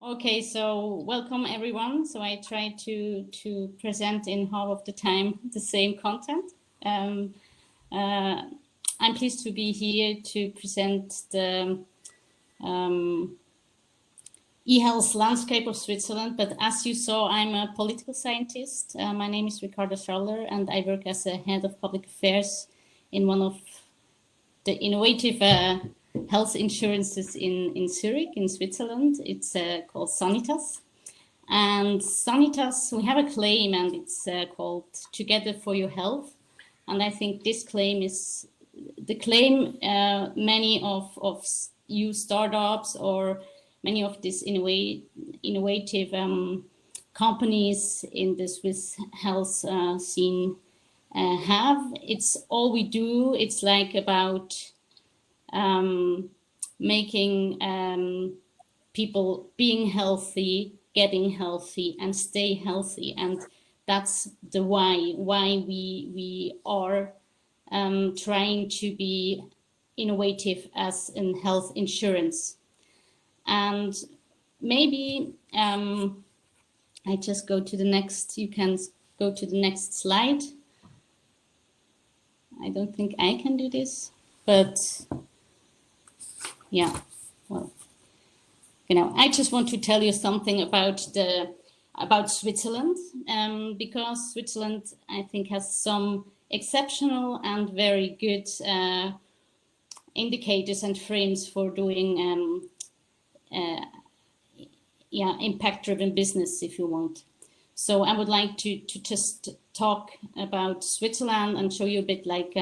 Okay, so welcome everyone. So I try to present in half of the time the same content. I'm pleased to be here to present the e-health landscape of Switzerland. But as you saw, I'm a political scientist. My name is Ricarda Schaller, and I work as a head of public affairs in one of the innovative health insurances in Zurich, in Switzerland. It's called Sanitas. And Sanitas, we have a claim, and it's called Together for Your Health. And I think this claim is the claim many of you startups or many of these innovative companies in the Swiss health scene have. It's all we do. It's like about making people being healthy, getting healthy, and stay healthy. And that's the why we are trying to be innovative as in health insurance. And maybe I just go to the next, you can go to the next slide. I don't think I can do this, but yeah, well, I just want to tell you something about Switzerland, because Switzerland, I think, has some exceptional and very good indicators and frames for doing impact-driven business, if you want. So I would like to just talk about Switzerland and show you a bit like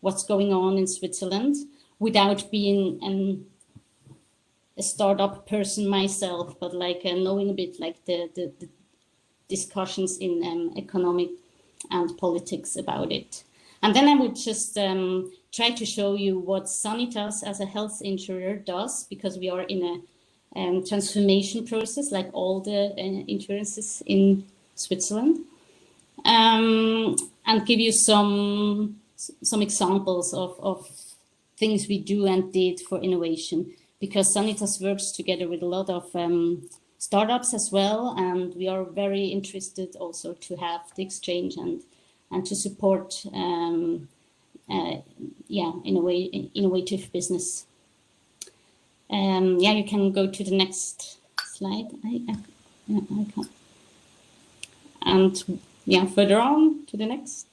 what's going on in Switzerland without being a startup person myself, but like knowing a bit like the discussions in economic and politics about it. And then I would just try to show you what Sanitas as a health insurer does, because we are in a transformation process like all the insurances in Switzerland, and give you some examples of things we do and did for innovation, because Sanitas works together with a lot of startups as well, and we are very interested also to have the exchange and to support innovative business. You can go to the next slide. I can't. And further on to the next.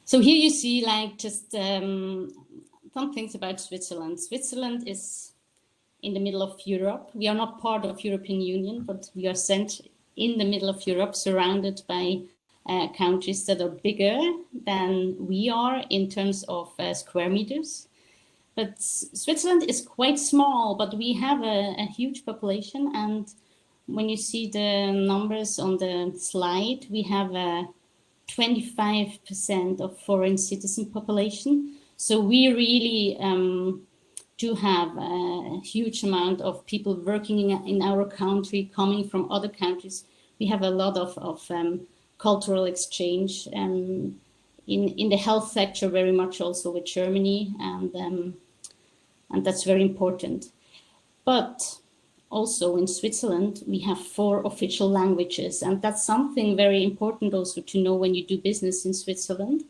So here you see like just some things about Switzerland. Switzerland is in the middle of Europe. We are not part of European Union, but we are sent in the middle of Europe, surrounded by countries that are bigger than we are in terms of square meters. But Switzerland is quite small, but we have a huge population. And when you see the numbers on the slide, we have 25% of foreign citizen population. So we really do have a huge amount of people working in our country, coming from other countries. We have a lot of cultural exchange in the health sector, very much also with Germany, and that's very important. But also in Switzerland, we have 4 official languages, and that's something very important also to know when you do business in Switzerland,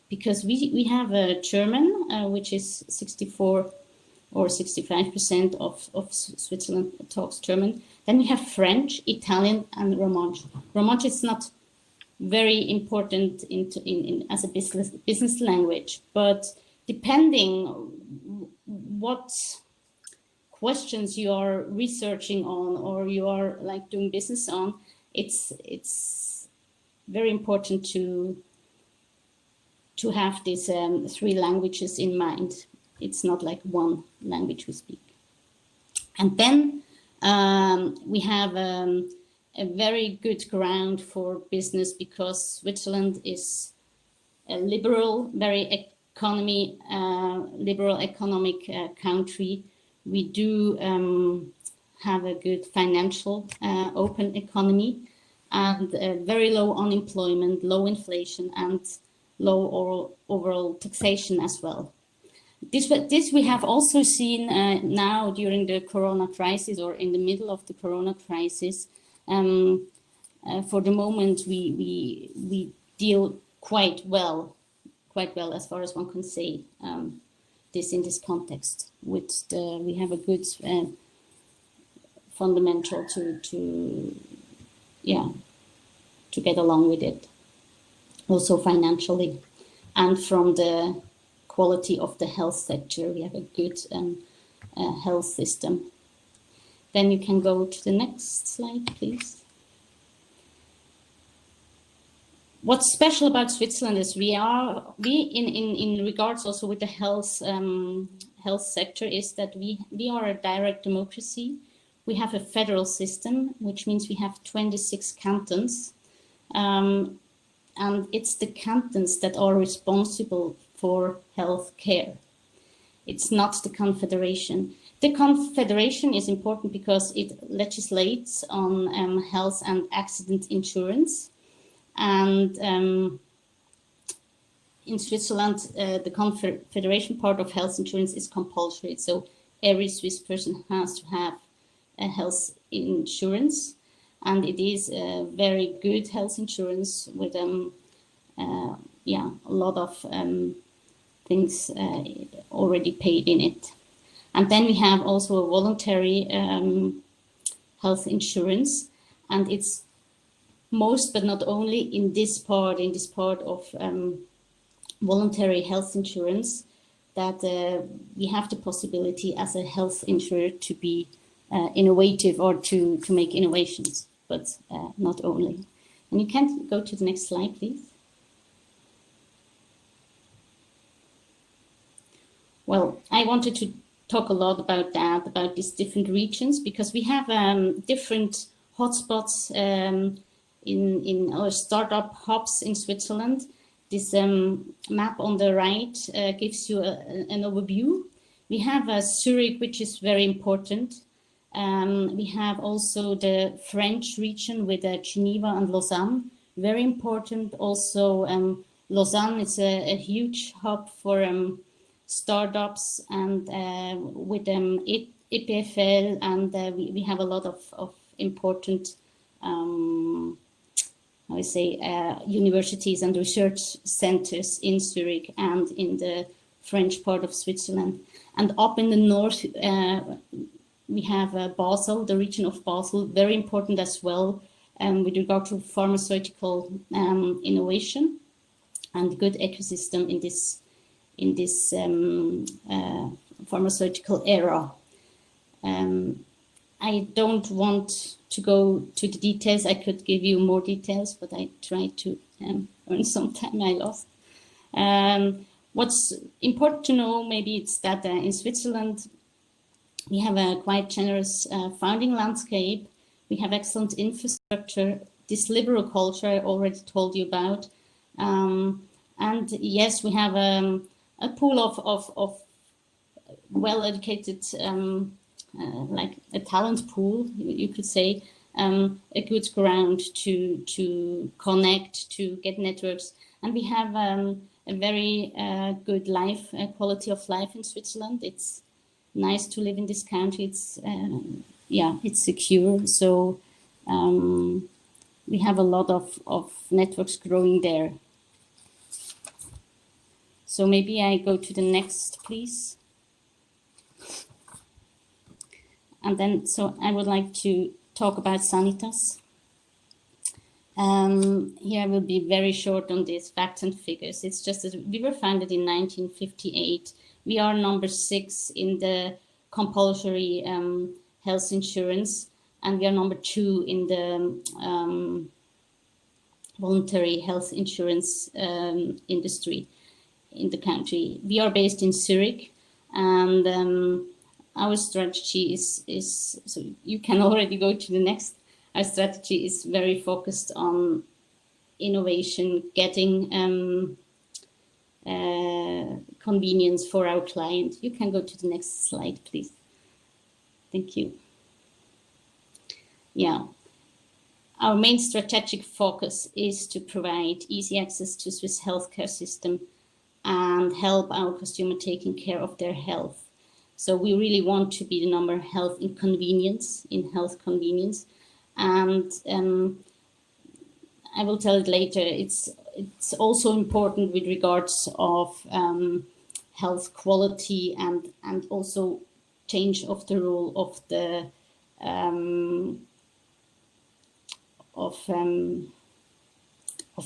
because we have a German, which is 64 or 65% of Switzerland talks German. Then we have French, Italian, and Romansh. Romansh is not very important in as a business language, but depending what questions you are researching on or you are like doing business on, it's very important to have these 3 languages in mind. It's not like one language we speak. And then we have a very good ground for business, because Switzerland is a liberal, very liberal economic country. We do have a good financial open economy, and very low unemployment, low inflation, and low overall taxation as well. This we have also seen now during the Corona crisis, or in the middle of the Corona crisis. For the moment, we deal quite well as far as one can say this in this context. We have a good fundamental to get along with it, also financially, and from the quality of the health sector, we have a good health system. Then you can go to the next slide, please. What's special about Switzerland is we in regards also with the health sector is that we are a direct democracy. We have a federal system, which means we have 26 cantons, and it's the cantons that are responsible for health care. It's not the confederation. The confederation is important because it legislates on health and accident insurance. And in Switzerland, the confederation part of health insurance is compulsory. So every Swiss person has to have a health insurance. And it is a very good health insurance with a lot of things already paid in it. And then we have also a voluntary health insurance, and it's most but not only in this part of voluntary health insurance that we have the possibility as a health insurer to be innovative or to make innovations, but not only. And you can go to the next slide, please. Well, I wanted to talk a lot about that, about these different regions, because we have different hotspots in our startup hubs in Switzerland. This map on the right gives you an overview. We have Zurich, which is very important. We have also the French region with Geneva and Lausanne, very important. Also, Lausanne is a huge hub for startups, and with EPFL, and we have a lot of important universities and research centers in Zurich and in the French part of Switzerland. And up in the north, we have Basel, the region of Basel, very important as well with regard to pharmaceutical innovation and good ecosystem in this pharmaceutical era. I don't want to go to the details. I could give you more details, but I tried to earn some time I lost. What's important to know maybe it's that in Switzerland, we have a quite generous founding landscape. We have excellent infrastructure, this liberal culture I already told you about. And yes, we have a pool of well-educated, like a talent pool, you could say, a good ground to connect, to get networks. And we have a very good life, quality of life in Switzerland. It's nice to live in this country. It's it's secure. So we have a lot of networks growing there. So maybe I go to the next, please. And then, so I would like to talk about Sanitas. Here I will be very short on these facts and figures. It's just that we were founded in 1958. We are number 6 in the compulsory health insurance, and we are number 2 in the voluntary health insurance industry in the country. We are based in Zurich, and our strategy is so you can already go to the next. Our strategy is very focused on innovation, getting convenience for our client. You can go to the next slide, please. Thank you. Yeah. Our main strategic focus is to provide easy access to Swiss healthcare system and help our customer taking care of their health. So we really want to be the number health in convenience, in health convenience. And I will tell it later. It's also important with regards of health quality and also change of the rule of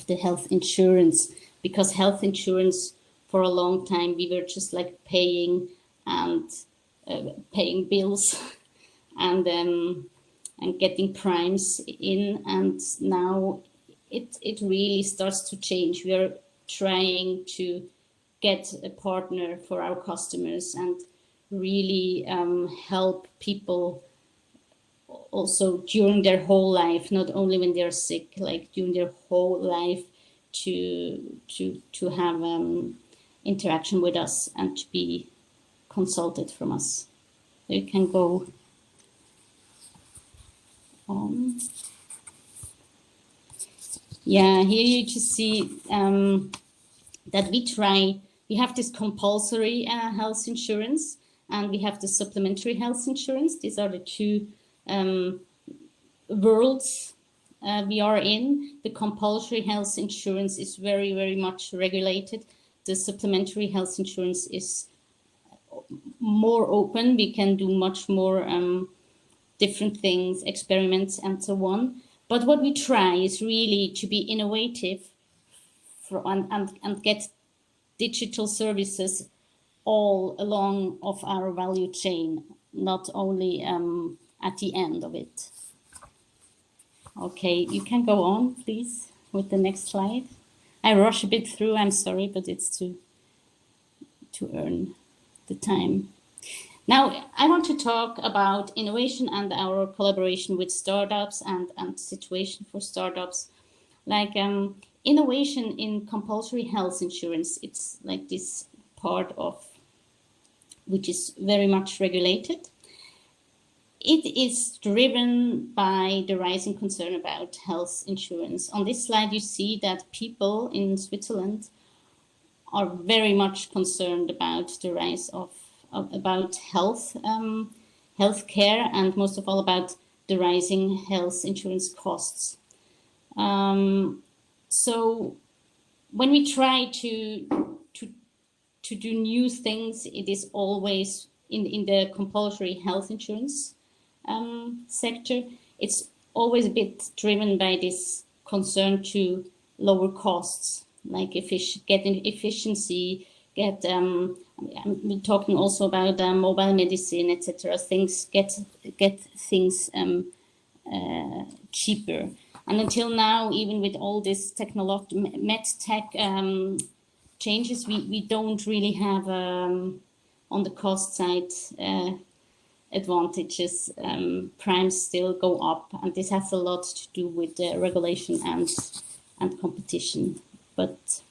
the health insurance, because health insurance for a long time we were just like paying bills and getting primes in, and now it really starts to change. We are trying to get a partner for our customers and really help people also during their whole life, not only when they're sick, like during their whole life, to have interaction with us and to be consulted from us. So you can go on. Yeah, here you just see that we have this compulsory health insurance and we have the supplementary health insurance. These are the two worlds we are in. The compulsory health insurance is very, very much regulated. The supplementary health insurance is more open. We can do much more different things, experiments, and so on. But what we try is really to be innovative and get digital services all along of our value chain, not only at the end of it. Okay, you can go on, please, with the next slide. I rush a bit through, I'm sorry, but it's to earn the time. Now, I want to talk about innovation and our collaboration with startups and situation for startups. Like innovation in compulsory health insurance, it's like this part of which is very much regulated. It is driven by the rising concern about health insurance. On this slide, you see that people in Switzerland are very much concerned about the rise of about healthcare, and most of all about the rising health insurance costs. So when we try to do new things, it is always in the compulsory health insurance sector. It's always a bit driven by this concern to lower costs, like getting efficiency, I'm talking also about mobile medicine, etc. Things get things cheaper. And until now, even with all this medtech changes, we don't really have on the cost side advantages. Primes still go up, and this has a lot to do with the regulation and competition. But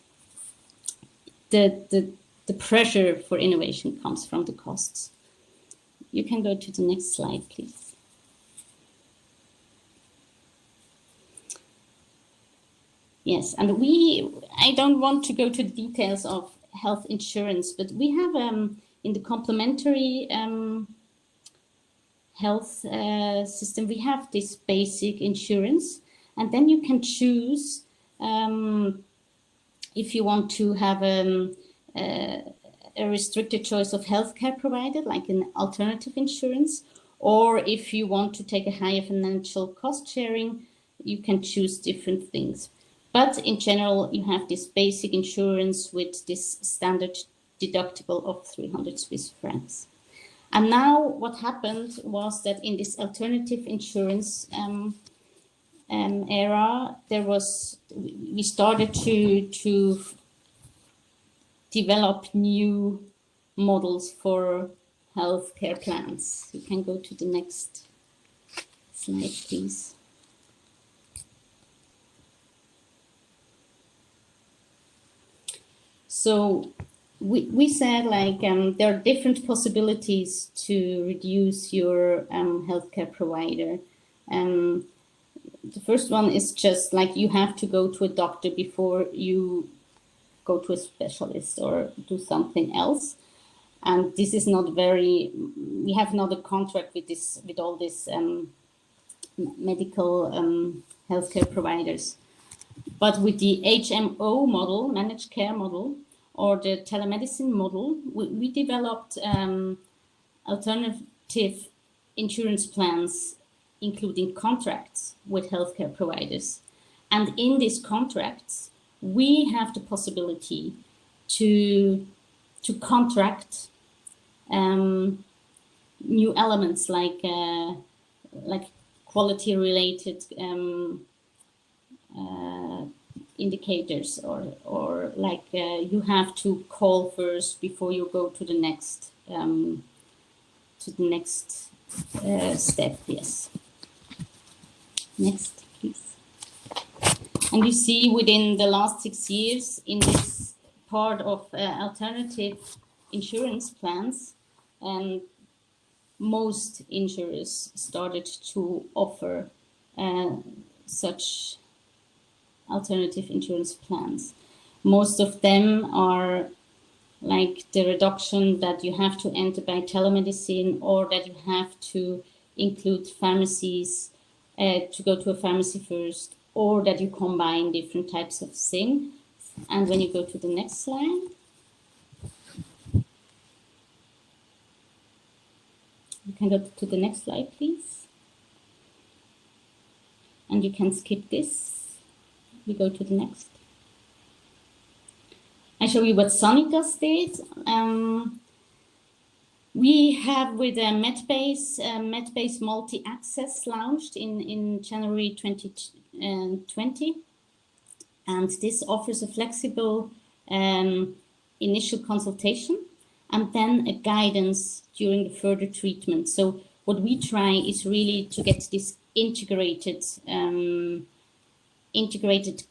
the pressure for innovation comes from the costs. You can go to the next slide, please. Yes, and I don't want to go to the details of health insurance, but we have in the complementary health system, we have this basic insurance, and then you can choose if you want to have a restricted choice of healthcare provider, like an alternative insurance, or if you want to take a higher financial cost sharing, you can choose different things. But in general, you have this basic insurance with this standard deductible of 300 Swiss francs. And now what happened was that in this alternative insurance era, we started to develop new models for healthcare plans. You can go to the next slide, please. So we said like there are different possibilities to reduce your healthcare provider. The first one is just like you have to go to a doctor before you go to a specialist or do something else. And this is not very, we have not a contract with this, with all these medical healthcare providers. But with the HMO model, managed care model, or the telemedicine model, we developed alternative insurance plans, including contracts with healthcare providers. And in these contracts, we have the possibility to contract new elements like quality-related indicators, or like you have to call first before you go to the next step. Yes. Next, please. And you see within the last 6 years in this part of alternative insurance plans, most insurers started to offer such alternative insurance plans. Most of them are like the reduction that you have to enter by telemedicine, or that you have to include pharmacies, to go to a pharmacy first, or that you combine different types of things. And when you go to the next slide, you can go to the next slide, please. And you can skip this. We go to the next. I show you what Sanitas did. We have with a Medbase Multi-Access launched in January 2020. And this offers a flexible initial consultation and then a guidance during the further treatment. So what we try is really to get this integrated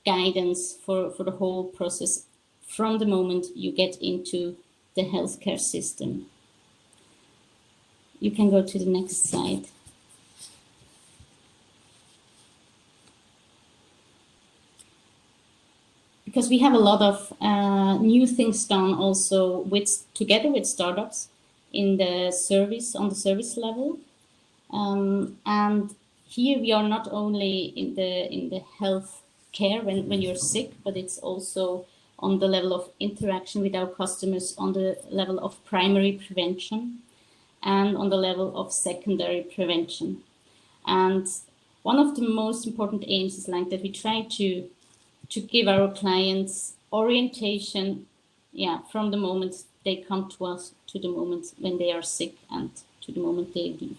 guidance for the whole process from the moment you get into the healthcare system. You can go to the next slide. Because we have a lot of new things done also together with startups in the service, on the service level. And here we are not only in the health care when you're sick, but it's also on the level of interaction with our customers, on the level of primary prevention, and on the level of secondary prevention. And one of the most important aims is like that we try to give our clients orientation, from the moment they come to us to the moment when they are sick and to the moment they leave.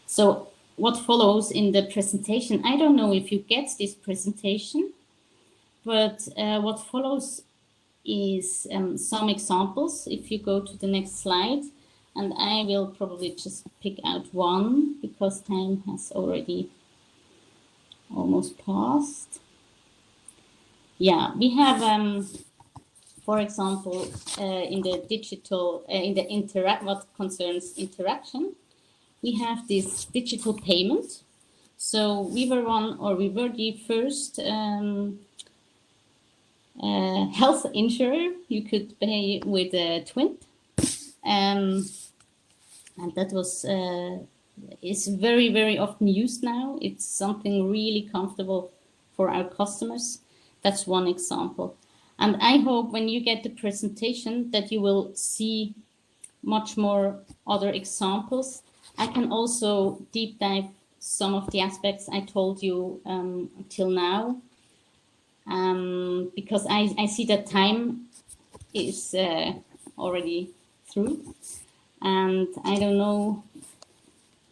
So what follows in the presentation, I don't know if you get this presentation, but what follows is some examples. If you go to the next slide, and I will probably just pick out one because time has already almost passed. Yeah, we have, for example, in the digital, what concerns interaction, we have this digital payment. So we were the first health insurer you could pay with a Twint, and that was is very, very often used now. It's something really comfortable for our customers. That's one example. And I hope when you get the presentation that you will see much more other examples. I can also deep dive some of the aspects I told you until now, because I see that time is already through. And I don't know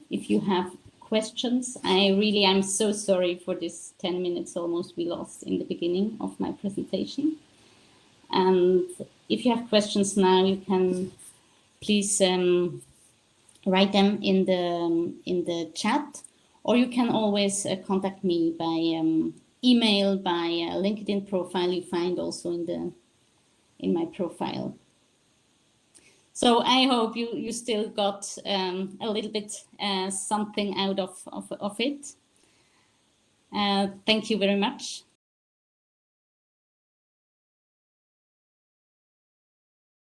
if you have questions. I'm so sorry for this 10 minutes almost we lost in the beginning of my presentation. And if you have questions now, you can please write them in the chat, or you can always contact me by email, by LinkedIn profile you find also in my profile. So I hope you still got a little bit something out of it. Thank you very much.